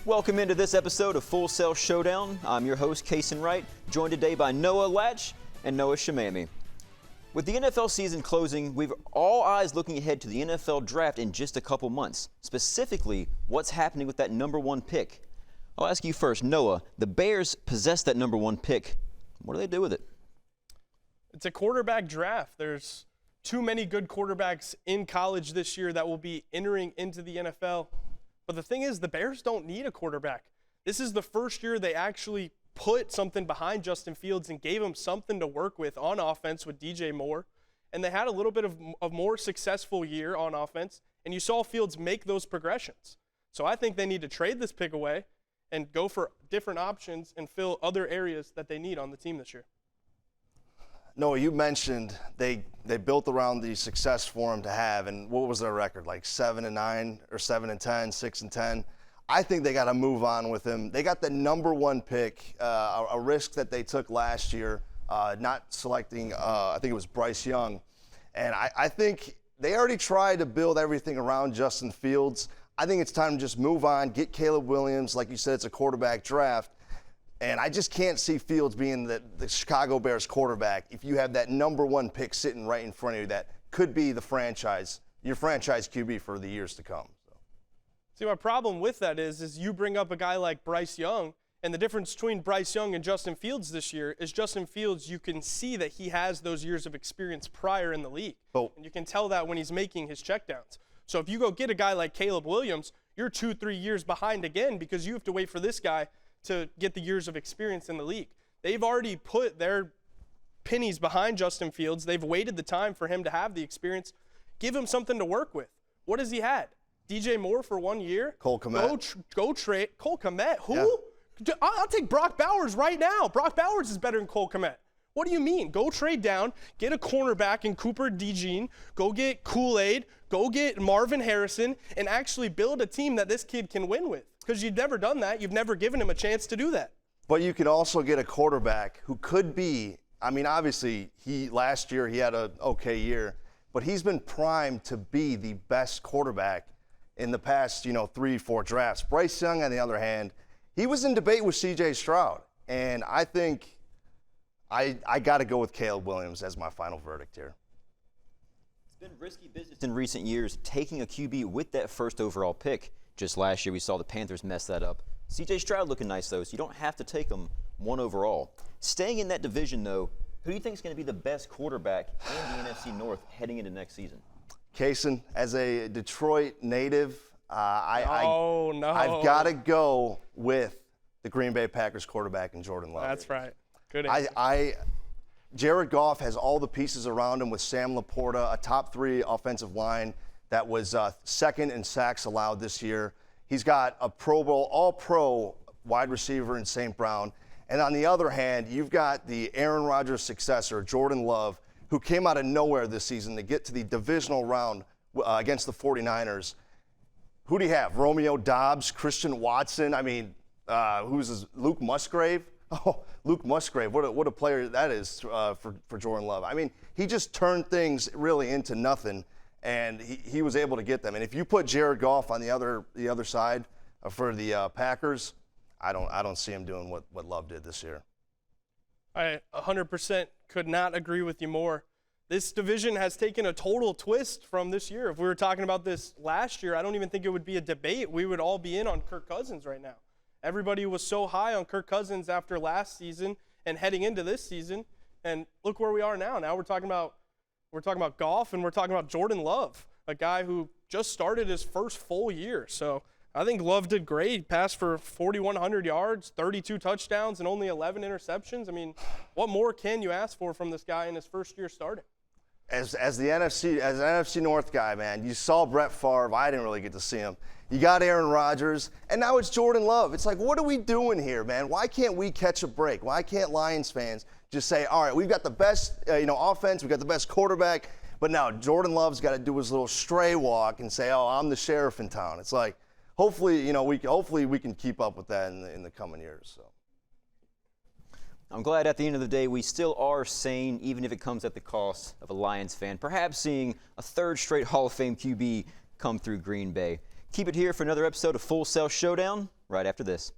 Welcome into this episode of Full Sail Showdown. I'm your host, Kason Wright, joined today by Noah Latch and Noah Shamami. With the NFL season closing, we've all eyes looking ahead to the NFL draft in just a couple months. Specifically, what's happening with that number one pick? I'll ask you first, Noah. The Bears possess that number one pick. What do they do with it? It's a quarterback draft. There's too many good quarterbacks in college this year that will be entering into the NFL. But the thing is, the Bears don't need a quarterback. This is the first year they actually put something behind Justin Fields and gave him something to work with on offense with DJ Moore. And they had a little bit of a more successful year on offense, and you saw Fields make those progressions. So I think they need to trade this pick away and go for different options and fill other areas that they need on the team this year. Noah, you mentioned they built around the success for him to have, and what was their record, like 7-9 or 7-10, 6-10? I think they got to move on with him. They got the number one pick, a risk that they took last year, not selecting, I think it was Bryce Young. And I think they already tried to build everything around Justin Fields. I think it's time to just move on, get Caleb Williams. Like you said, it's a quarterback draft. And I just can't see Fields being the Chicago Bears quarterback if you have that number one pick sitting right in front of you that could be your franchise QB for the years to come. So. See, my problem with that is you bring up a guy like Bryce Young, and the difference between Bryce Young and Justin Fields this year is Justin Fields, you can see that he has those years of experience prior in the league. Oh. And you can tell that when he's making his checkdowns. So if you go get a guy like Caleb Williams, you're 2-3 years behind again because you have to wait for this guy to get the years of experience in the league. They've already put their pennies behind Justin Fields. They've waited the time for him to have the experience. Give him something to work with. What has he had? DJ Moore for 1 year? Cole Kmet. Go trade. Cole Kmet? Who? Yeah. I'll take Brock Bowers right now. Brock Bowers is better than Cole Kmet. What do you mean? Go trade down, get a cornerback in Cooper DeJean, go get Kool-Aid, go get Marvin Harrison, and actually build a team that this kid can win with. Because you've never done that. You've never given him a chance to do that. But you can also get a quarterback who could be, I mean, obviously, last year he had an okay year, but he's been primed to be the best quarterback in the past, 3-4 drafts. Bryce Young, on the other hand, he was in debate with C.J. Stroud, and I think I got to go with Caleb Williams as my final verdict here. It's been risky business in recent years, taking a QB with that first overall pick. Just last year, we saw the Panthers mess that up. C.J. Stroud looking nice, though, so you don't have to take him one overall. Staying in that division, though, who do you think is going to be the best quarterback in the NFC North heading into next season? Kason, as a Detroit native, I've got to go with the Green Bay Packers quarterback in Jordan Love. That's right. Good answer. Jared Goff has all the pieces around him with Sam Laporta, a top 3 offensive line that was second in sacks allowed this year. He's got a Pro Bowl, all-pro wide receiver in St. Brown. And on the other hand, you've got the Aaron Rodgers successor, Jordan Love, who came out of nowhere this season to get to the divisional round against the 49ers. Who do you have? Romeo Doubs, Christian Watson. I mean, who's this? Luke Musgrave? Oh, Luke Musgrave. What a player that is for Jordan Love. I mean, he just turned things really into nothing. And he was able to get them. And if you put Jared Goff on the other side for the Packers, I don't see him doing what Love did this year. I 100% could not agree with you more. This division has taken a total twist from this year. If we were talking about this last year, I don't even think it would be a debate. We would all be in on Kirk Cousins right now. Everybody was so high on Kirk Cousins after last season and heading into this season. And look where we are now. Now we're talking about Goff, and we're talking about Jordan Love, a guy who just started his first full year. So I think Love did great. He passed for 4,100 yards, 32 touchdowns, and only 11 interceptions. I mean, what more can you ask for from this guy in his first year starting? As an NFC North guy, man, you saw Brett Favre. I didn't really get to see him. You got Aaron Rodgers, and now it's Jordan Love. It's like, what are we doing here, man? Why can't we catch a break? Why can't Lions fans just say, all right, we've got the best offense, we've got the best quarterback, but now Jordan Love's got to do his little stray walk and say, oh, I'm the sheriff in town. It's like, hopefully we can keep up with that in the coming years. So. I'm glad at the end of the day we still are sane, even if it comes at the cost of a Lions fan, perhaps seeing a third straight Hall of Fame QB come through Green Bay. Keep it here for another episode of Full Sail Showdown right after this.